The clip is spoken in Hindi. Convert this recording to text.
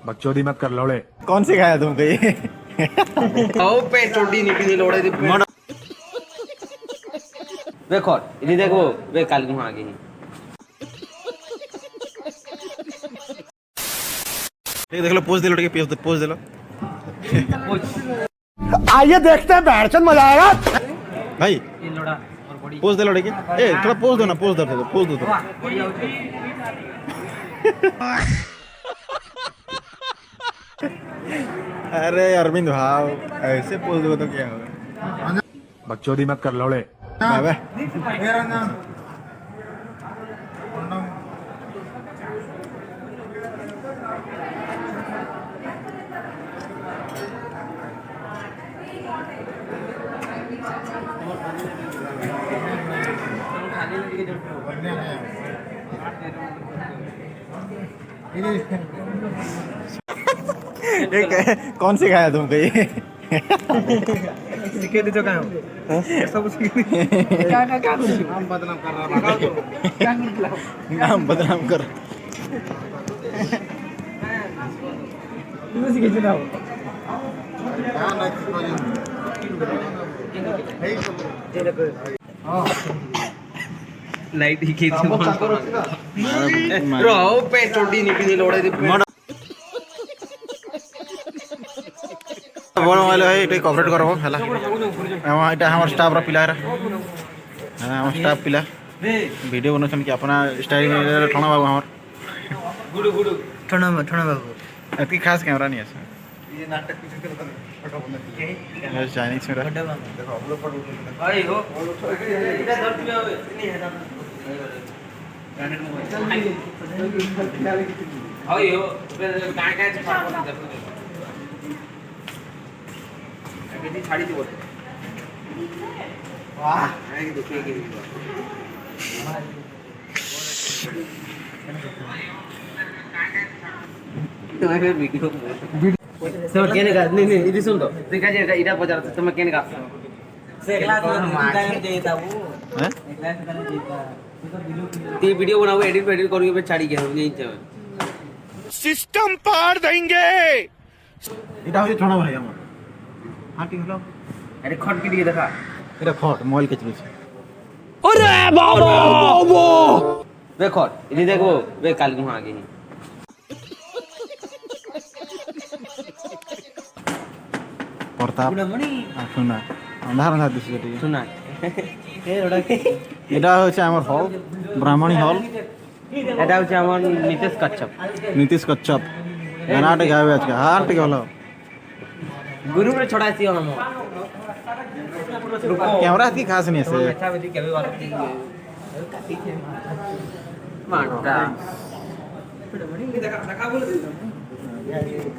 बकचोदी मत कर लौड़े। कौन सिखाया तुमको ये? आओ पे चोटी निकली लोड़े दी वे खोट इधर देखो वे काल को आ गई देख लो पोज दे लो, पोज दे लो। आइए देखते हैं बैठचंद मजा आएगा। भाई ये लोड़ा और बड़ी पोज दे लो ठीक है। ए थोड़ा पोज दो ना, पोज दो पोज दो तो। बड़ी होती अरे अरविंद भाव ऐसे पोज दो तो क्या होगा? बकचोदी मत कर लौड़े। बाबा खाली लगी जो कौन सिखाया तुमको ये? सिखे दी तो कहां सब सिखे क्या कुछ नाम बदनाम कर रहा है क्या मतलब नाम बदनाम कर। तू सिखे चला लाइट ही खींच रो पे चोटी निकली लोड़े दी बड़ मोबाइल है ये कॉपरेट करबो हला एमा एटा हमर स्टाफ रा पिला रे हां हमर स्टाफ पिला वीडियो बनछन कि अपना स्टाइल में ठणा बाबू हमर गुडू गुडू ठणा बाबू अति खास कैमरा नहीं है ये नाटक पीछे करता फोटो बना ये चाइनीज में रहा। देखो हम लोग फोटो भाई हो इधर धर दिया नहीं है ब्रांडेड मोबाइल हाय हो काय काय छाड़ देखो कितनी छाड़ी थी बोलते वाह है कि दुखी की तो मैं फिर वीडियो तो केने का नहीं इधर सुन तो देखा जे इधर बजा तो मैं केने का से क्लास में टाइम देता वो हैं क्लास में देता ती वीडियो बनाओ एडिट करोगे पे छाड़ी के नहीं चाहिए सिस्टम पार देंगे। एटा हो ठणा भाई हमर हां ठीक हो अरे खट के दिए देखा एटा फट मोबाइल के चलुछ। अरे बाबा वे खट इधर देखो वे काल को आ गई प्रताप सुना अंधार अंधार दिस ठीक सुना ए रोडा एटा होছে আমার হল ব্রাহ্মণী হল। এটা হচ্ছে আমার নিতেশ কচ্ছপ नीतीश कच्छप गाना गावे आज का हां ठीक हलो गुरु रे छोड़ासी हम कैमरा की खास नहीं है अच्छा बेटी कभी वाला माटा